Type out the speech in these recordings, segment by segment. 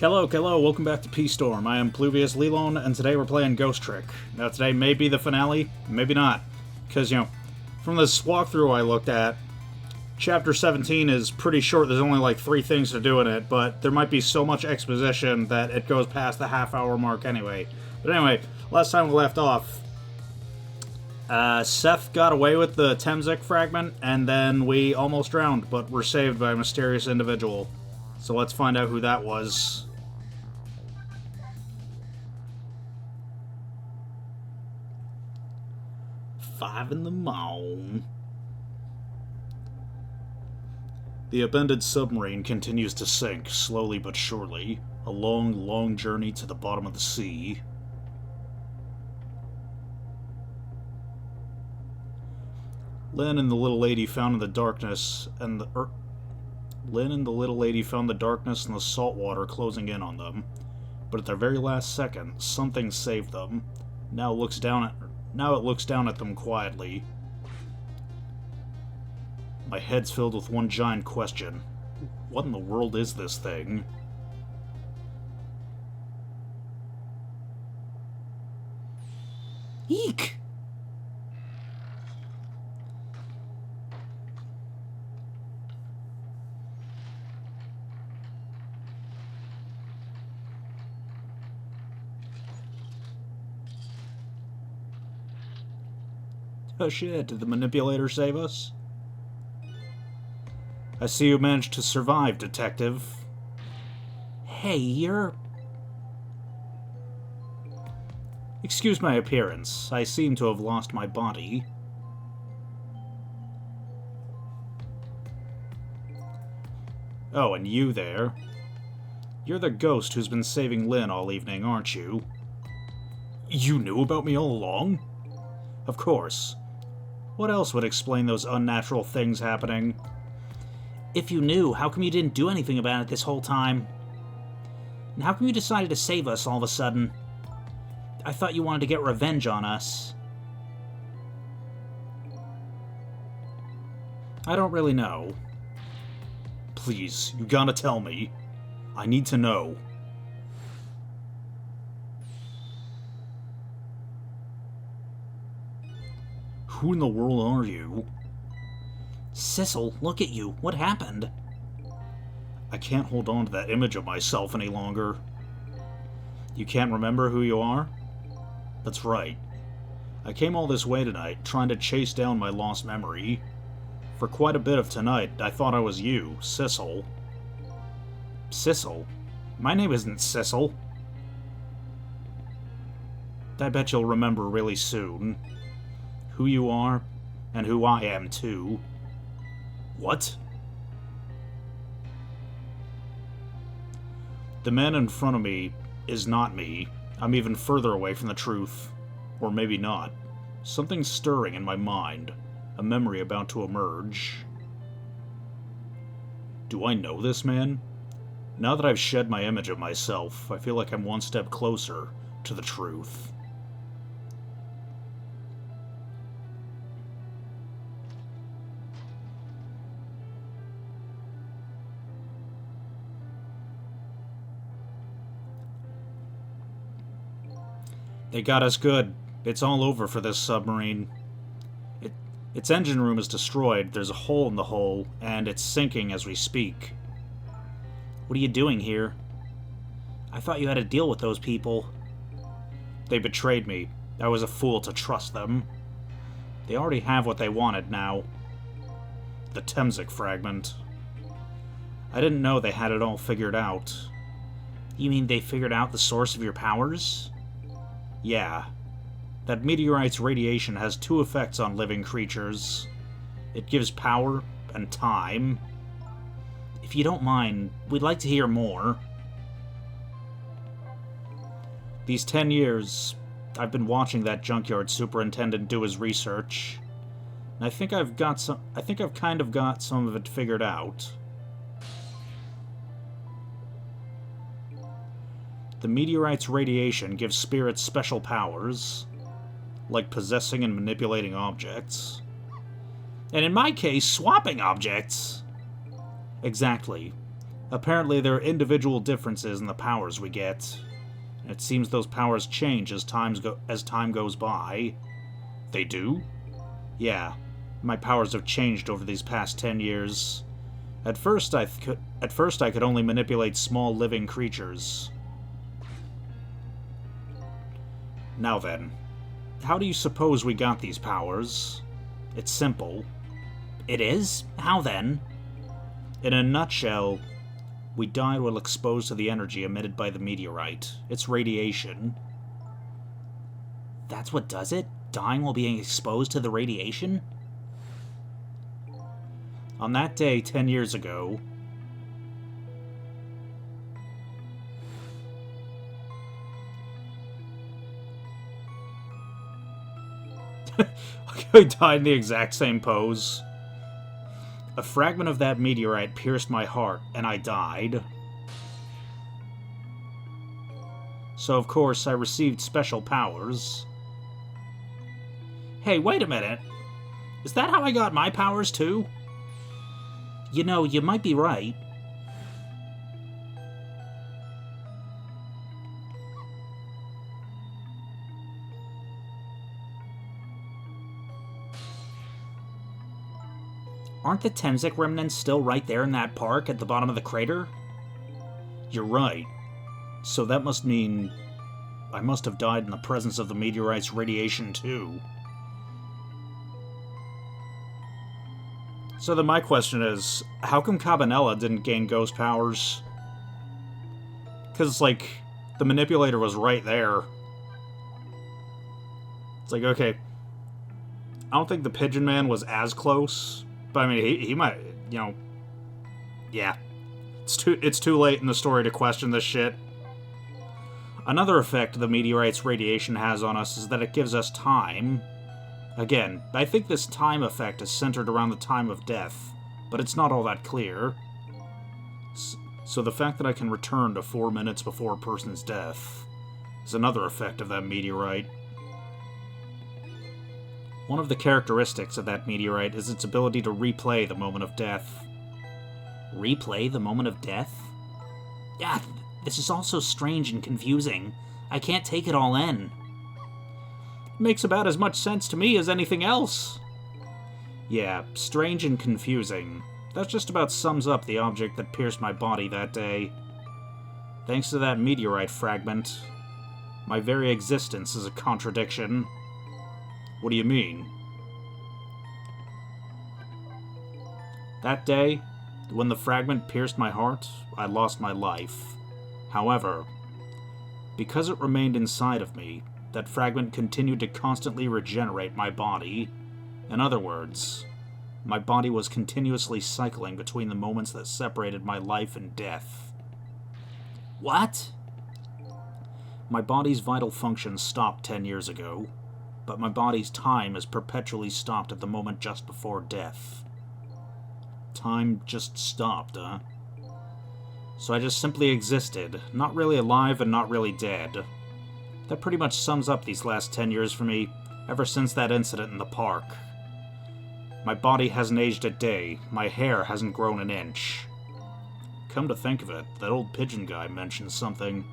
Hello, welcome back to P-Storm. I am Pluvius Lilon, and today we're playing Ghost Trick. Now today may be the finale, maybe not. Because, from this walkthrough I looked at, Chapter 17 is pretty short, there's only like 3 things to do in it, but there might be so much exposition that it goes past the half-hour mark anyway. But anyway, last time we left off, Seth got away with the Temzik fragment, and then we almost drowned, but were saved by a mysterious individual. So let's find out who that was. Five in the morning. The abandoned submarine continues to sink, slowly but surely. A long, long journey to the bottom of the sea. Lynn and the little lady found in the darkness, and Lynn and the little lady found the darkness and the salt water closing in on them. But at their very last second, something saved them. Now it looks down at them quietly. My head's filled with one giant question. What in the world is this thing? Eek! Oh shit, did the manipulator save us? I see you managed to survive, Detective. Hey, you're... Excuse my appearance. I seem to have lost my body. Oh, and you there. You're the ghost who's been saving Lynn all evening, aren't you? You knew about me all along? Of course. What else would explain those unnatural things happening? If you knew, how come you didn't do anything about it this whole time? And how come you decided to save us all of a sudden? I thought you wanted to get revenge on us. I don't really know. Please, you gotta tell me. I need to know. Who in the world are you? Sissel, look at you. What happened? I can't hold on to that image of myself any longer. You can't remember who you are? That's right. I came all this way tonight, trying to chase down my lost memory. For quite a bit of tonight, I thought I was you, Sissel. Sissel? My name isn't Sissel. I bet you'll remember really soon. Who you are, and who I am, too. What? The man in front of me is not me. I'm even further away from the truth. Or maybe not. Something's stirring in my mind. A memory about to emerge. Do I know this man? Now that I've shed my image of myself, I feel like I'm one step closer to the truth. They got us good. It's all over for this submarine. Its engine room is destroyed, there's a hole in the hull, and it's sinking as we speak. What are you doing here? I thought you had to deal with those people. They betrayed me. I was a fool to trust them. They already have what they wanted now. The Temzik fragment. I didn't know they had it all figured out. You mean they figured out the source of your powers? Yeah. That meteorite's radiation has 2 effects on living creatures. It gives power and time. If you don't mind, we'd like to hear more. These 10 years, I've been watching that junkyard superintendent do his research. And I think I've kind of got some of it figured out. The meteorite's radiation gives spirits special powers, like possessing and manipulating objects. And in my case, swapping objects. Exactly. Apparently there are individual differences in the powers we get. And it seems those powers change as time goes by. They do? Yeah. My powers have changed over these past 10 years. At first I could only manipulate small living creatures. Now then, how do you suppose we got these powers? It's simple. It is? How then? In a nutshell, we died while exposed to the energy emitted by the meteorite. It's radiation. That's what does it? Dying while being exposed to the radiation? On that day 10 years ago, I died in the exact same pose. A fragment of that meteorite pierced my heart, and I died. So, of course, I received special powers. Hey, wait a minute. Is that how I got my powers, too? You know, you might be right. Aren't the Temsik remnants still right there in that park at the bottom of the crater? You're right. So that must mean I must have died in the presence of the meteorite's radiation too. So then my question is, how come Cabanela didn't gain ghost powers? Because it's like, the manipulator was right there. It's like, okay, I don't think the Pigeon Man was as close. But I mean, he might, you know, yeah. It's too late in the story to question this shit. Another effect the meteorite's radiation has on us is that it gives us time. Again, I think this time effect is centered around the time of death, but it's not all that clear. So the fact that I can return to 4 minutes before a person's death is another effect of that meteorite. One of the characteristics of that meteorite is its ability to replay the moment of death. Replay the moment of death? Yeah, this is all so strange and confusing. I can't take it all in. It makes about as much sense to me as anything else. Yeah, strange and confusing. That just about sums up the object that pierced my body that day. Thanks to that meteorite fragment, my very existence is a contradiction. What do you mean? That day, when the fragment pierced my heart, I lost my life. However, because it remained inside of me, that fragment continued to constantly regenerate my body. In other words, my body was continuously cycling between the moments that separated my life and death. What? My body's vital functions stopped 10 years ago, but my body's time is perpetually stopped at the moment just before death. Time just stopped, huh? So I just simply existed, not really alive and not really dead. That pretty much sums up these last 10 years for me, ever since that incident in the park. My body hasn't aged a day, my hair hasn't grown an inch. Come to think of it, that old pigeon guy mentioned something.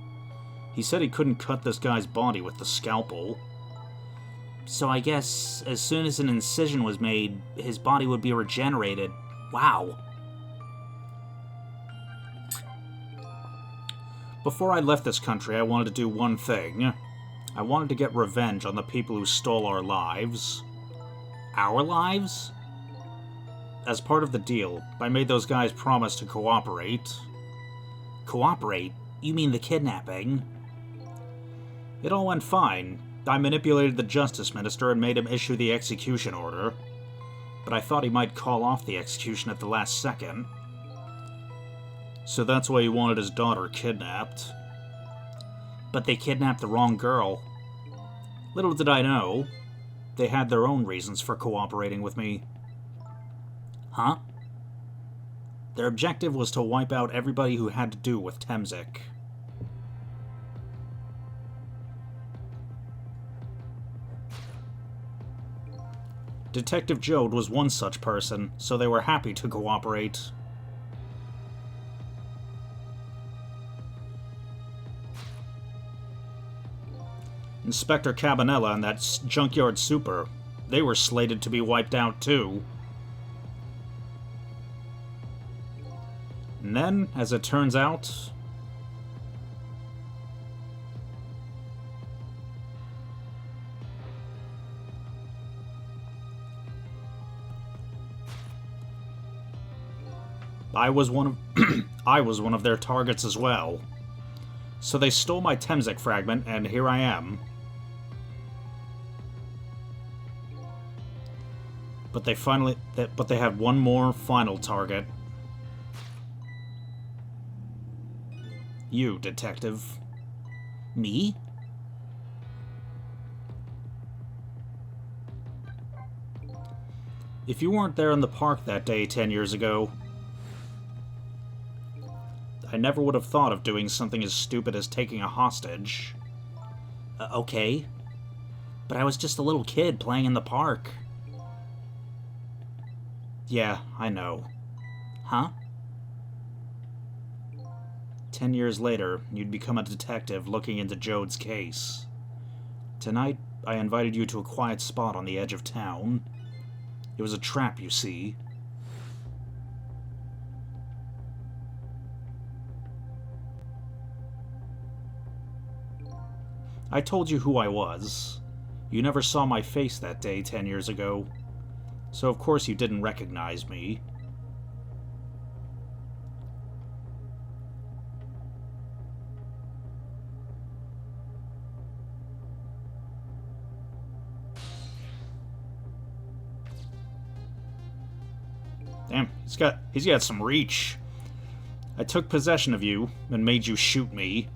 He said he couldn't cut this guy's body with the scalpel. So I guess, as soon as an incision was made, his body would be regenerated. Wow. Before I left this country, I wanted to do one thing. I wanted to get revenge on the people who stole our lives. Our lives? As part of the deal, I made those guys promise to cooperate. Cooperate? You mean the kidnapping? It all went fine. I manipulated the Justice Minister and made him issue the execution order. But I thought he might call off the execution at the last second. So that's why he wanted his daughter kidnapped. But they kidnapped the wrong girl. Little did I know, they had their own reasons for cooperating with me. Huh? Their objective was to wipe out everybody who had to do with Temsik. Detective Jode was one such person, so they were happy to cooperate. Inspector Cabanella and that junkyard super, they were slated to be wiped out too. And then, as it turns out, I was one of their targets as well. So they stole my Temsek fragment, and here I am. But they had one more final target. You, detective. Me? If you weren't there in the park that day 10 years ago, I never would have thought of doing something as stupid as taking a hostage. Okay. But I was just a little kid playing in the park. Yeah, I know. Huh? 10 years later, you'd become a detective looking into Jode's case. Tonight, I invited you to a quiet spot on the edge of town. It was a trap, you see. I told you who I was. You never saw my face that day 10 years ago, so of course you didn't recognize me. Damn, he's got some reach. I took possession of you and made you shoot me.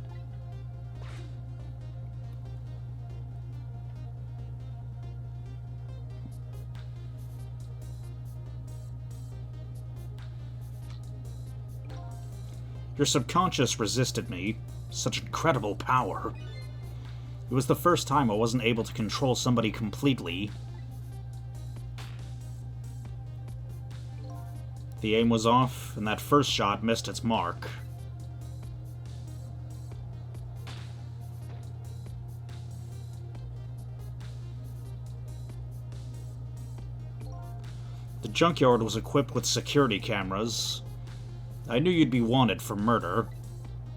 Your subconscious resisted me. Such incredible power. It was the first time I wasn't able to control somebody completely. The aim was off, and that first shot missed its mark. The junkyard was equipped with security cameras. I knew you'd be wanted for murder.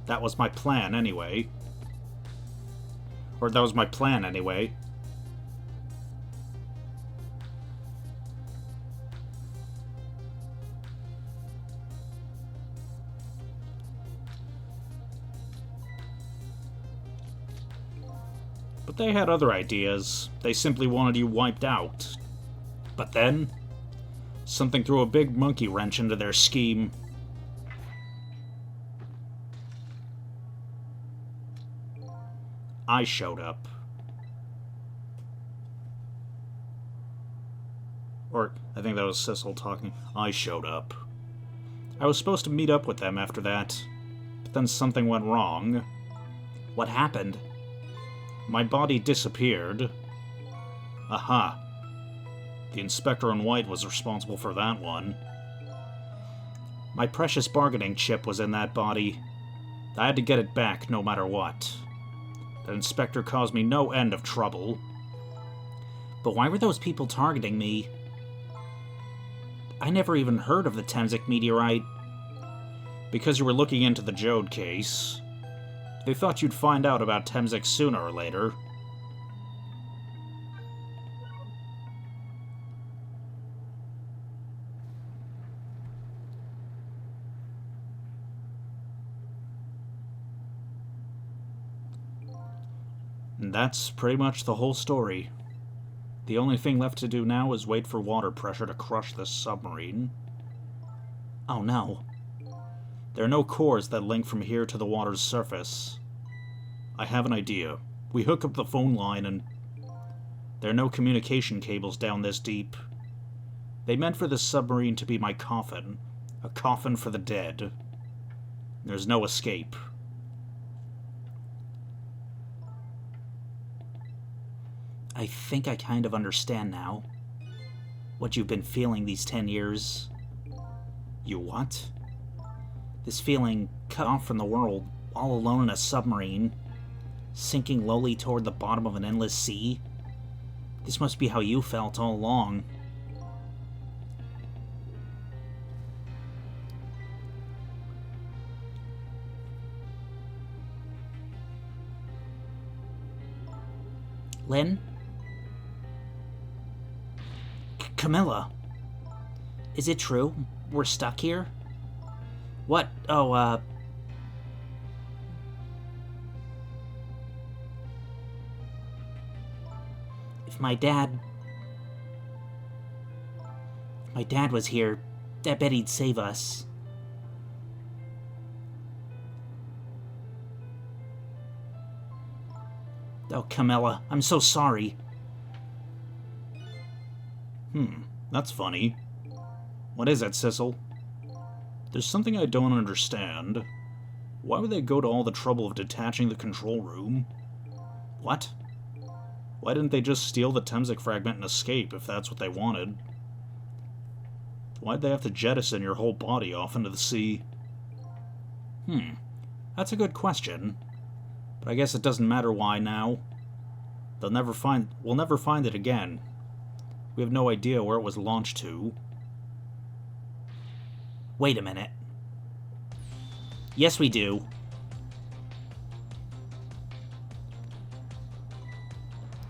That was my plan, anyway. Or that was my plan, anyway. But they had other ideas. They simply wanted you wiped out. But then, something threw a big monkey wrench into their scheme. I showed up. Or, I think that was Sissel talking. I showed up. I was supposed to meet up with them after that, but then something went wrong. What happened? My body disappeared. Aha. The Inspector in White was responsible for that one. My precious bargaining chip was in that body. I had to get it back no matter what. The Inspector caused me no end of trouble. But why were those people targeting me? I never even heard of the Temsek meteorite. Because you were looking into the Jode case. They thought you'd find out about Temsek sooner or later. And that's pretty much the whole story. The only thing left to do now is wait for water pressure to crush this submarine. Oh no. There are no cores that link from here to the water's surface. I have an idea. We hook up the phone line and... There are no communication cables down this deep. They meant for this submarine to be my coffin. A coffin for the dead. There's no escape. I think I kind of understand now. What you've been feeling these 10 years. You what? This feeling cut off from the world, all alone in a submarine. Sinking lowly toward the bottom of an endless sea? This must be how you felt all along. Lynn? Camilla? Is it true? We're stuck here? What? Oh, If my dad was here, I bet he'd save us. Oh, Camilla, I'm so sorry. That's funny. What is it, Sissel? There's something I don't understand. Why would they go to all the trouble of detaching the control room? What? Why didn't they just steal the Temsik fragment and escape if that's what they wanted? Why'd they have to jettison your whole body off into the sea? That's a good question. But I guess it doesn't matter why now. We'll never find it again. We have no idea where it was launched to. Wait a minute. Yes, we do.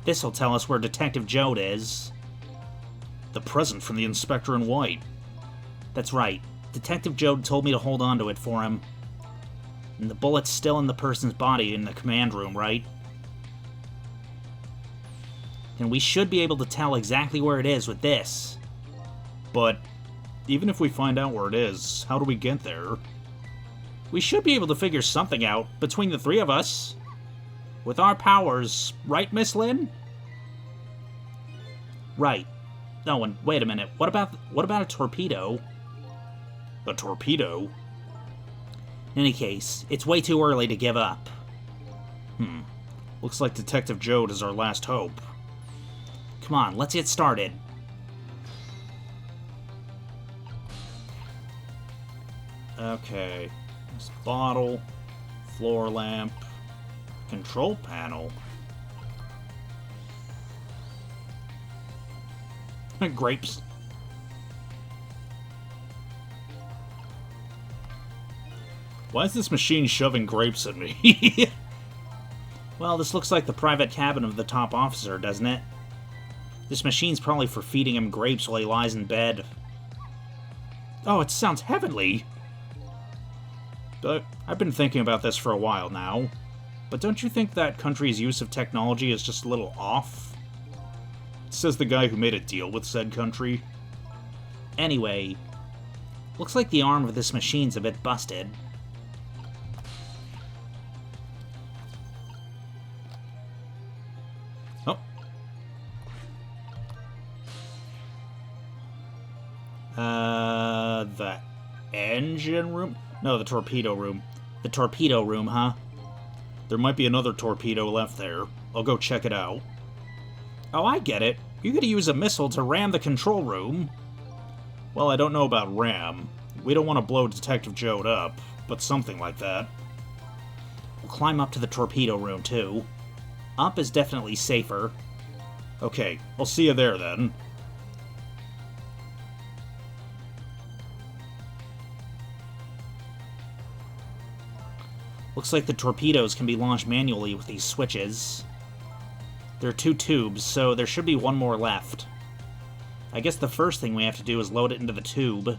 This'll tell us where Detective Jode is. The present from the Inspector in White. That's right. Detective Jode told me to hold on to it for him. And the bullet's still in the person's body in the command room, right? And we should be able to tell exactly where it is with this. But even if we find out where it is, how do we get there? We should be able to figure something out between the three of us. With our powers, right, Miss Lynn? Right. No, and wait a minute. What about a torpedo? A torpedo? In any case, it's way too early to give up. Looks like Detective Jode is our last hope. Come on, let's get started. Okay. This bottle, floor lamp, control panel. Grapes. Why is this machine shoving grapes at me? Well, this looks like the private cabin of the top officer, doesn't it? This machine's probably for feeding him grapes while he lies in bed. Oh, it sounds heavenly! But I've been thinking about this for a while now. But don't you think that country's use of technology is just a little off? Says the guy who made a deal with said country. Anyway, looks like the arm of this machine's a bit busted. Oh. The engine room? No, the torpedo room. The torpedo room, huh? There might be another torpedo left there. I'll go check it out. Oh, I get it. You could use a missile to ram the control room. Well, I don't know about ram. We don't want to blow Detective Jode up, but something like that. We'll climb up to the torpedo room, too. Up is definitely safer. Okay, I'll see you there then. Looks like the torpedoes can be launched manually with these switches. There are 2 tubes, so there should be one more left. I guess the first thing we have to do is load it into the tube.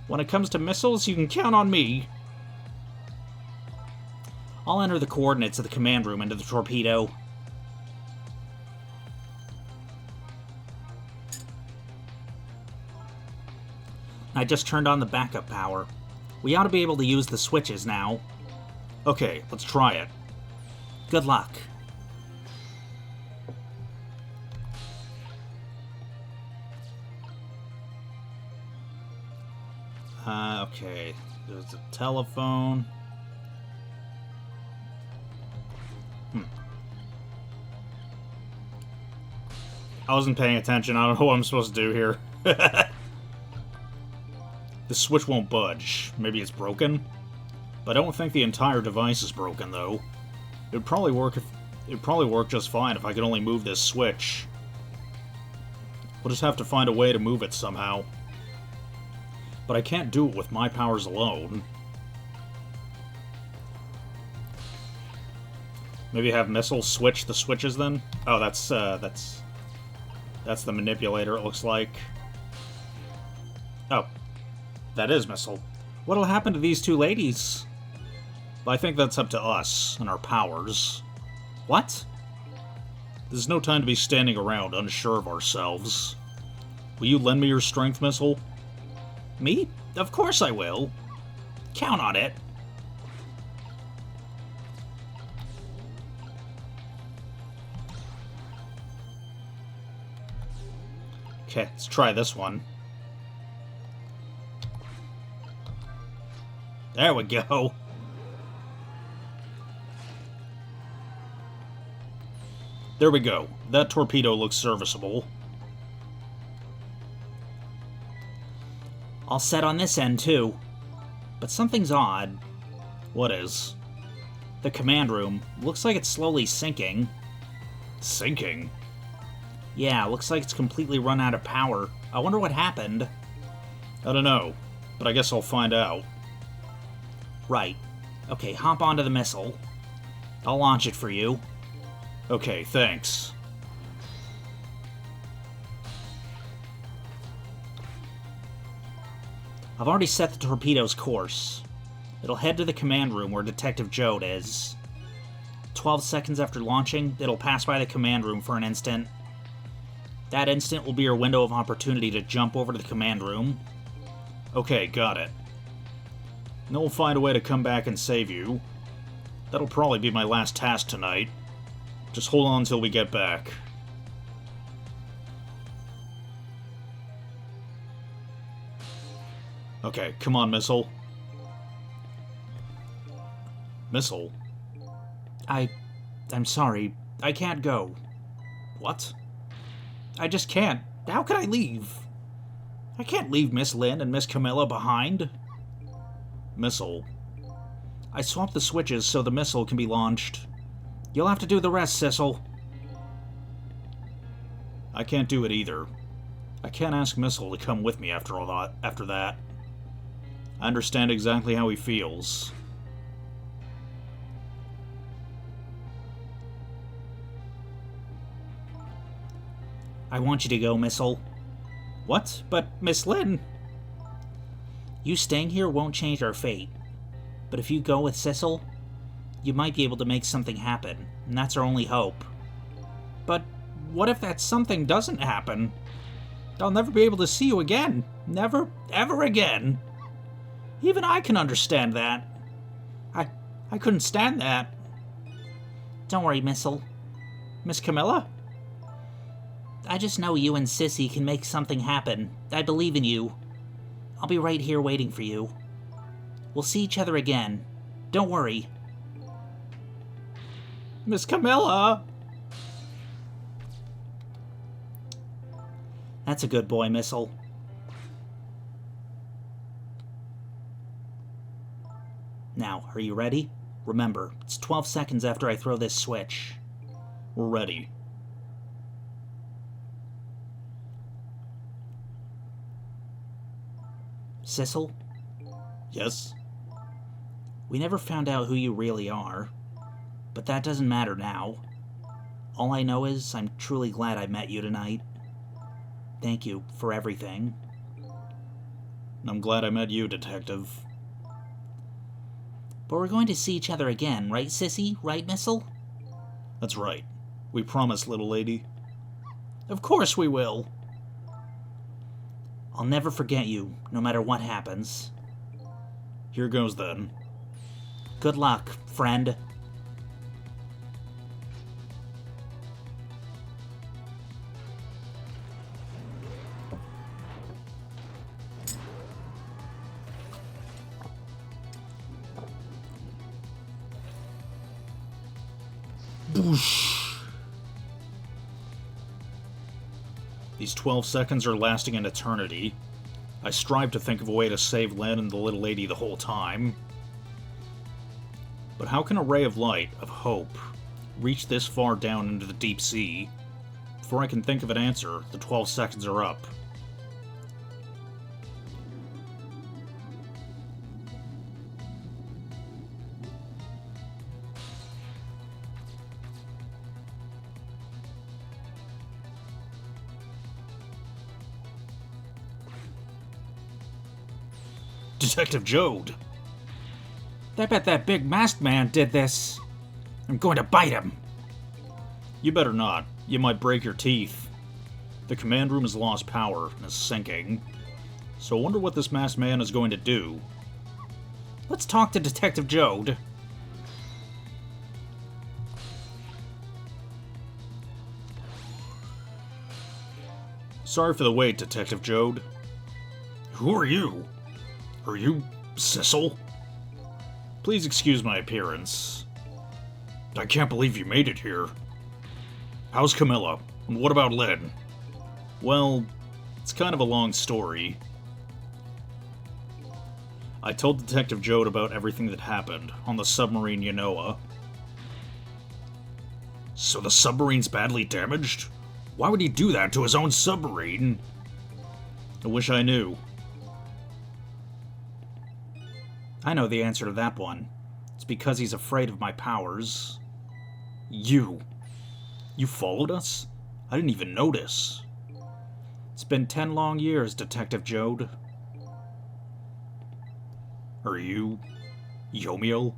When it comes to missiles, you can count on me. I'll enter the coordinates of the command room into the torpedo. I just turned on the backup power. We ought to be able to use the switches now. Okay, let's try it. Good luck. Okay. There's a telephone. I wasn't paying attention. I don't know what I'm supposed to do here. The switch won't budge. Maybe it's broken? But I don't think the entire device is broken, though. It'd probably work if... It'd probably work just fine if I could only move this switch. We'll just have to find a way to move it somehow. But I can't do it with my powers alone. Maybe have Missile switch the switches then? Oh, that's the manipulator, it looks like. Oh. That is Missile. What'll happen to these two ladies? Well, I think that's up to us and our powers. What? There's no time to be standing around unsure of ourselves. Will you lend me your strength, Missile? Me? Of course I will. Count on it. Okay, let's try this one. There we go. There we go. That torpedo looks serviceable. All set on this end, too. But something's odd. What is? The command room. Looks like it's slowly sinking. Sinking? Yeah, looks like it's completely run out of power. I wonder what happened. I don't know, but I guess I'll find out. Right. Okay, hop onto the missile. I'll launch it for you. Okay, thanks. I've already set the torpedo's course. It'll head to the command room where Detective Jode is. 12 seconds after launching, it'll pass by the command room for an instant. That instant will be your window of opportunity to jump over to the command room. Okay, got it. And then we'll find a way to come back and save you. That'll probably be my last task tonight. Just hold on until we get back. Okay, come on, Missile. Missile? I'm sorry. I can't go. What? I just can't. How could I leave? I can't leave Miss Lynn and Miss Camilla behind. Missile. I swapped the switches so the missile can be launched. You'll have to do the rest, Sissel. I can't do it either. I can't ask Missile to come with me after that. I understand exactly how he feels. I want you to go, Missile. What? But Miss Lynn... You staying here won't change our fate. But if you go with Sissel, you might be able to make something happen, and that's our only hope. But what if that something doesn't happen? I'll never be able to see you again. Never, ever again. Even I can understand that. I couldn't stand that. Don't worry, Missile. Miss Camilla? I just know you and Sissy can make something happen. I believe in you. I'll be right here waiting for you. We'll see each other again. Don't worry. Miss Camilla! That's a good boy, Missile. Now, are you ready? Remember, it's 12 seconds after I throw this switch. We're ready. Sissel? Yes? We never found out who you really are, but that doesn't matter now. All I know is I'm truly glad I met you tonight. Thank you for everything. I'm glad I met you, Detective. But we're going to see each other again, right, Sissy? Right, Missile? That's right. We promise, little lady. Of course we will. I'll never forget you, no matter what happens. Here goes then. Good luck, friend. Boosh. These 12 seconds are lasting an eternity. I strive to think of a way to save Len and the little lady the whole time. But how can a ray of light, of hope, reach this far down into the deep sea? Before I can think of an answer, the 12 seconds are up. Detective Jode! I bet that big masked man did this. I'm going to bite him. You better not. You might break your teeth. The command room has lost power and is sinking. So I wonder what this masked man is going to do. Let's talk to Detective Jode. Sorry for the wait, Detective Jode. Who are you? Are you Sissel? Please excuse my appearance. I can't believe you made it here. How's Camilla? And what about Lynn? Well, it's kind of a long story. I told Detective Jode about everything that happened on the submarine Yanoa. So the submarine's badly damaged? Why would he do that to his own submarine? I wish I knew. I know the answer to that one. It's because he's afraid of my powers. You followed us? I didn't even notice. It's been 10 long years, Detective Jode. Are you Yomiel?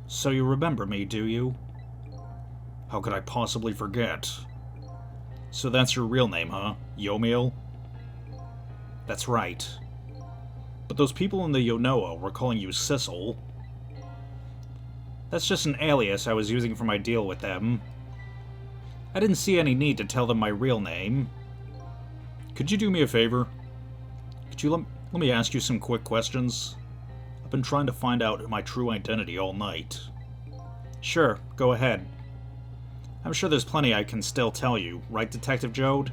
So you remember me, do you? How could I possibly forget? So that's your real name, huh? Yomiel? That's right. But those people in the Yonoa were calling you Sissel. That's just an alias I was using for my deal with them. I didn't see any need to tell them my real name. Could you do me a favor? Could you let me ask you some quick questions? I've been trying to find out my true identity all night. Sure, go ahead. I'm sure there's plenty I can still tell you, right, Detective Jode?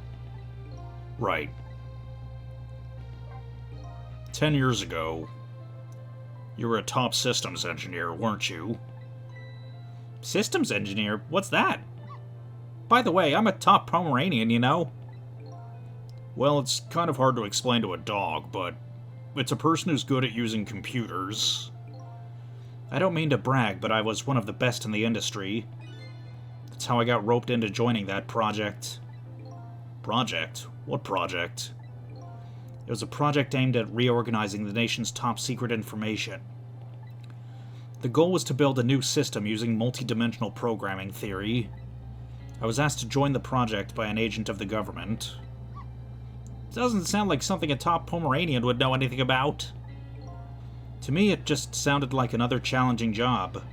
Right. 10 years ago, you were a top systems engineer, weren't you? Systems engineer? What's that? By the way, I'm a top Pomeranian, you know? Well, it's kind of hard to explain to a dog, but it's a person who's good at using computers. I don't mean to brag, but I was one of the best in the industry. That's how I got roped into joining that project. Project? What project? It was a project aimed at reorganizing the nation's top secret information. The goal was to build a new system using multi-dimensional programming theory. I was asked to join the project by an agent of the government. Doesn't sound like something a top Pomeranian would know anything about. To me, it just sounded like another challenging job.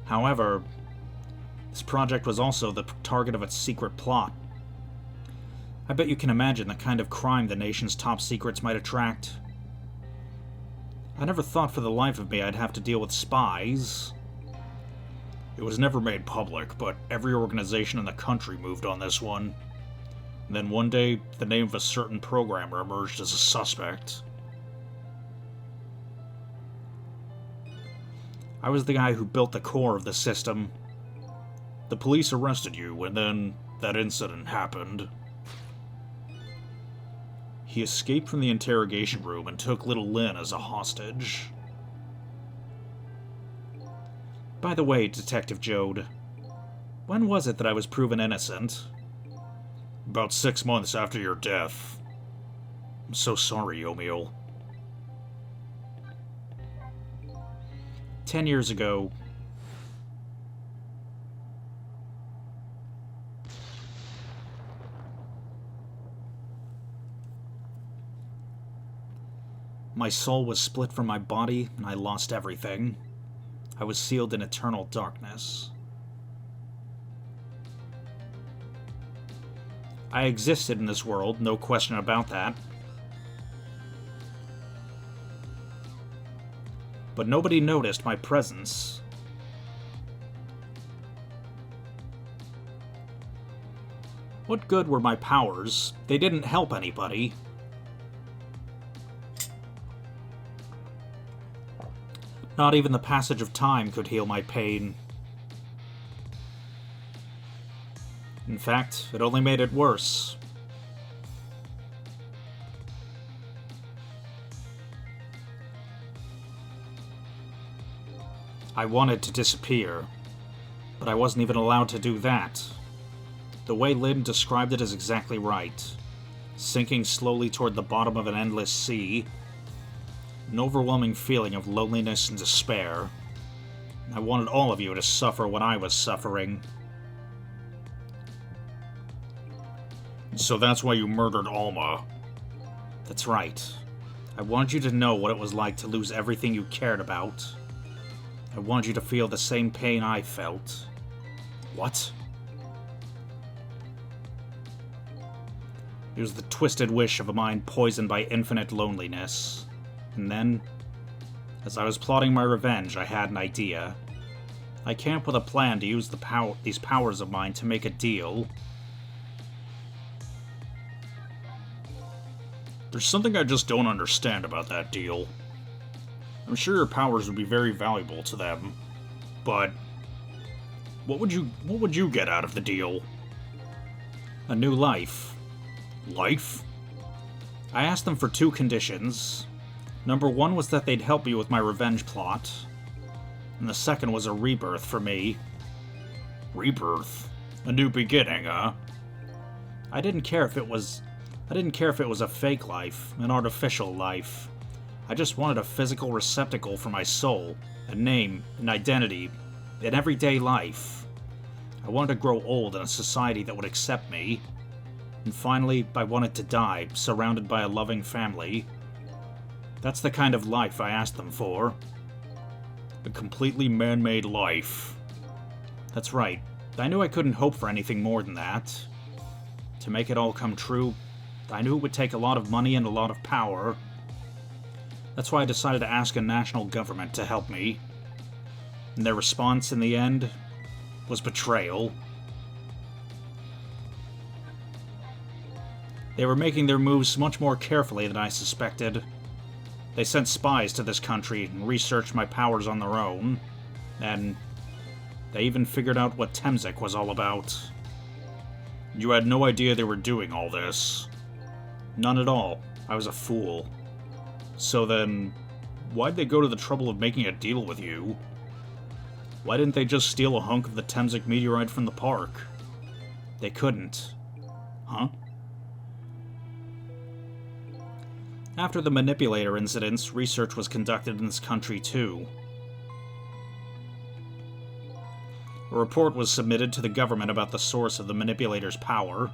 However, this project was also the target of a secret plot. I bet you can imagine the kind of crime the nation's top secrets might attract. I never thought for the life of me I'd have to deal with spies. It was never made public, but every organization in the country moved on this one. And then one day, the name of a certain programmer emerged as a suspect. I was the guy who built the core of the system. The police arrested you, and then that incident happened. He escaped from the interrogation room and took little Lynn as a hostage. By the way, Detective Jode, when was it that I was proven innocent? About 6 months after your death. I'm so sorry, Yomiel. 10 years ago, my soul was split from my body and I lost everything. I was sealed in eternal darkness. I existed in this world, no question about that. But nobody noticed my presence. What good were my powers? They didn't help anybody. Not even the passage of time could heal my pain. In fact, it only made it worse. I wanted to disappear, but I wasn't even allowed to do that. The way Lynn described it is exactly right. Sinking slowly toward the bottom of an endless sea. An overwhelming feeling of loneliness and despair. I wanted all of you to suffer what I was suffering. So that's why you murdered Alma. That's right. I wanted you to know what it was like to lose everything you cared about. I wanted you to feel the same pain I felt. What? It was the twisted wish of a mind poisoned by infinite loneliness. And then, as I was plotting my revenge, I had an idea. I came up with a plan to use these powers of mine to make a deal. There's something I just don't understand about that deal. I'm sure your powers would be very valuable to them, but what would you get out of the deal? A new life. Life? I asked them for 2 conditions. Number 1 was that they'd help me with my revenge plot, and the second was a rebirth for me. Rebirth? A new beginning, huh? I didn't care if it was a fake life, an artificial life. I just wanted a physical receptacle for my soul, a name, an identity, an everyday life. I wanted to grow old in a society that would accept me. And finally, I wanted to die, surrounded by a loving family. That's the kind of life I asked them for. A completely man-made life. That's right. I knew I couldn't hope for anything more than that. To make it all come true, I knew it would take a lot of money and a lot of power. That's why I decided to ask a national government to help me. And their response, in the end, was betrayal. They were making their moves much more carefully than I suspected. They sent spies to this country and researched my powers on their own. And they even figured out what Temzik was all about. You had no idea they were doing all this. None at all. I was a fool. So then, why'd they go to the trouble of making a deal with you? Why didn't they just steal a hunk of the Temzik meteorite from the park? They couldn't. Huh? After the manipulator incidents, research was conducted in this country too. A report was submitted to the government about the source of the manipulator's power.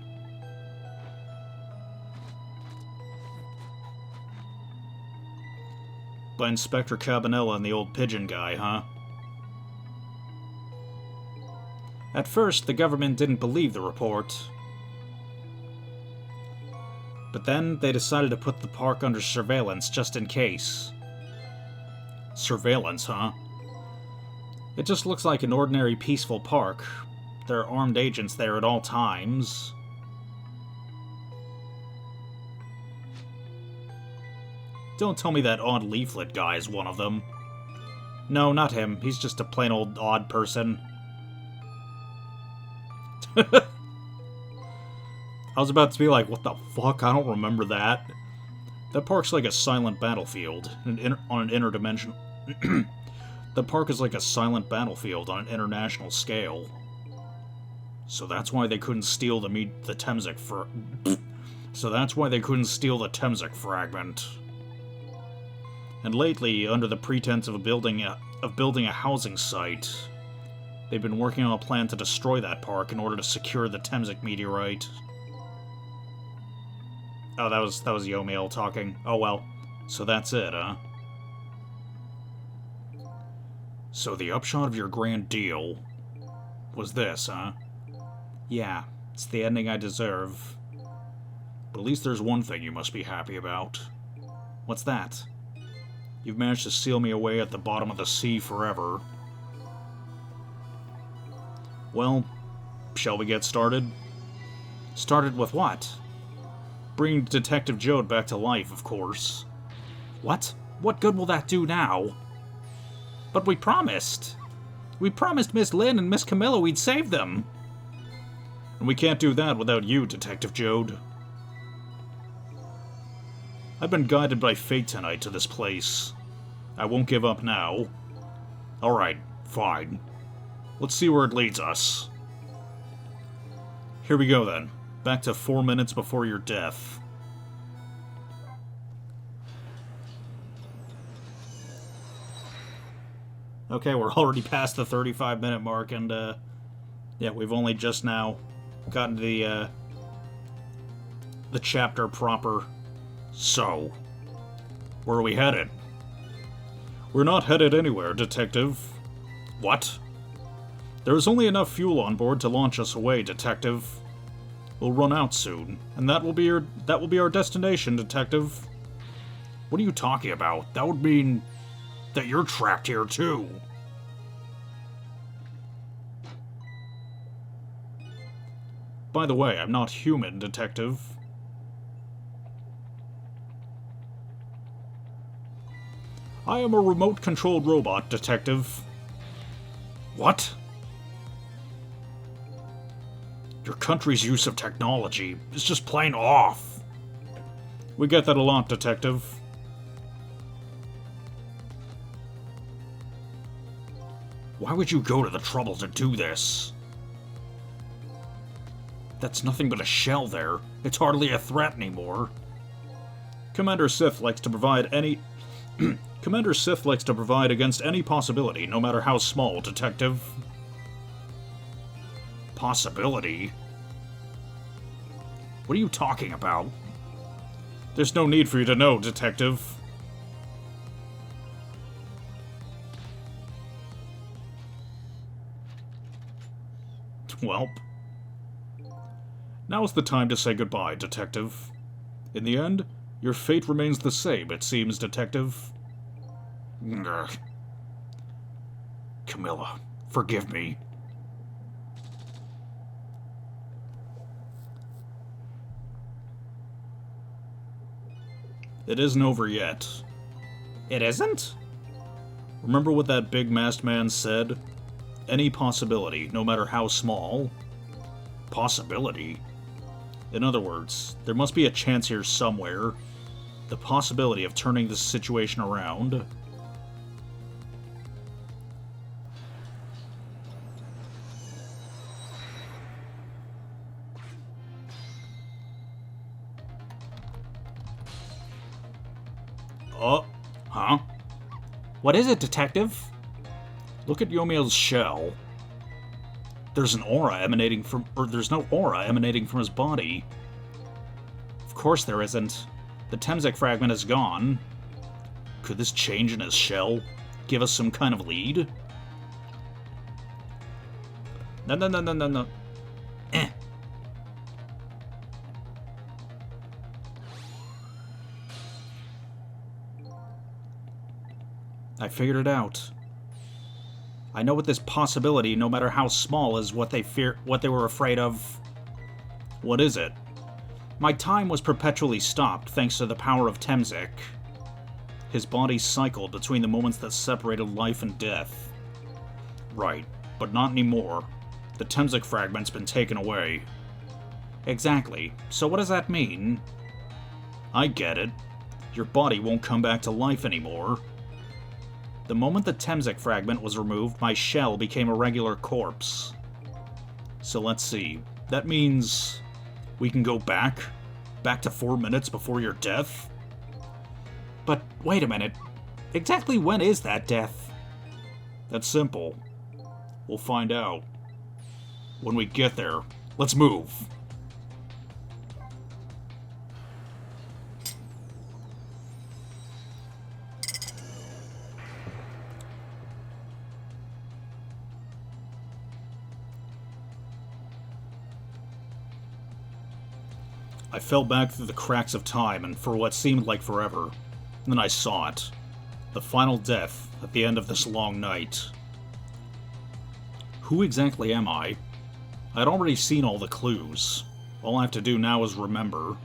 By Inspector Cabanella and the old pigeon guy, huh? At first, the government didn't believe the report. But then, they decided to put the park under surveillance just in case. Surveillance, huh? It just looks like an ordinary peaceful park. There are armed agents there at all times. Don't tell me that odd leaflet guy is one of them. No, not him. He's just a plain old odd person. I was about to be like, what the fuck? I don't remember that. That park's like a silent battlefield on an interdimensional... The park is like a silent battlefield on an international scale. So that's why they couldn't steal the Temzik for... So that's why they couldn't steal the Temzik fragment. And lately, under the pretense of building a housing site, they've been working on a plan to destroy that park in order to secure the Temzik meteorite. Oh, that was Yomail talking. Oh well. So that's it, huh? So the upshot of your grand deal was this, huh? Yeah, it's the ending I deserve. But at least there's one thing you must be happy about. What's that? You've managed to seal me away at the bottom of the sea forever. Well, shall we get started? Started with what? Bringing Detective Jode back to life, of course. What? What good will that do now? But we promised. We promised Miss Lynn and Miss Camilla we'd save them. And we can't do that without you, Detective Jode. I've been guided by fate tonight to this place. I won't give up now. Alright, fine. Let's see where it leads us. Here we go then. Back to 4 minutes before your death. Okay, we're already past the 35-minute mark, and, yeah, we've only just now gotten to the chapter proper. So, where are we headed? We're not headed anywhere, Detective. What? There is only enough fuel on board to launch us away, Detective. We'll run out soon, and that will be our destination, Detective. What are you talking about? That would mean that you're trapped here too. By the way, I'm not human, Detective. I am a remote-controlled robot, Detective. What? Your country's use of technology is just plain off. We get that a lot, Detective. Why would you go to the trouble to do this? That's nothing but a shell there. It's hardly a threat anymore. Commander Sith likes to provide against any possibility, no matter how small, Detective. Possibility? What are you talking about? There's no need for you to know, Detective. Welp. Now's the time to say goodbye, Detective. In the end, your fate remains the same, it seems, Detective. Ugh. Camilla, forgive me. It isn't over yet. It isn't? Remember what that big masked man said? Any possibility, no matter how small. Possibility? In other words, there must be a chance here somewhere. The possibility of turning this situation around. Huh? What is it, Detective? Look at Yomio's shell. There's no aura emanating from his body. Of course there isn't. The Temsek fragment is gone. Could this change in his shell give us some kind of lead? No. I figured it out. I know what this possibility, no matter how small, is what they were afraid of. What is it? My time was perpetually stopped thanks to the power of Temsek. His body cycled between the moments that separated life and death. Right, but not anymore. The Temsek fragment's been taken away. Exactly. So what does that mean? I get it. Your body won't come back to life anymore. The moment the Temsek fragment was removed, my shell became a regular corpse. So let's see. That means we can go back? Back to 4 minutes before your death? But wait a minute. Exactly when is that death? That's simple. We'll find out. When we get there, let's move. I fell back through the cracks of time, and for what seemed like forever. Then I saw it. The final death at the end of this long night. Who exactly am I? I'd already seen all the clues. All I have to do now is remember.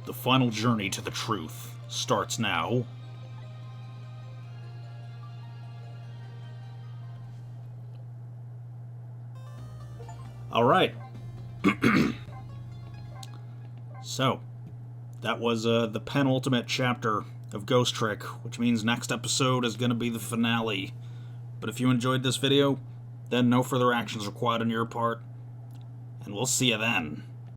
The final journey to the truth starts now. Alright. So, that was the penultimate chapter of Ghost Trick, which means next episode is going to be the finale. But if you enjoyed this video, then no further actions required on your part, and we'll see you then.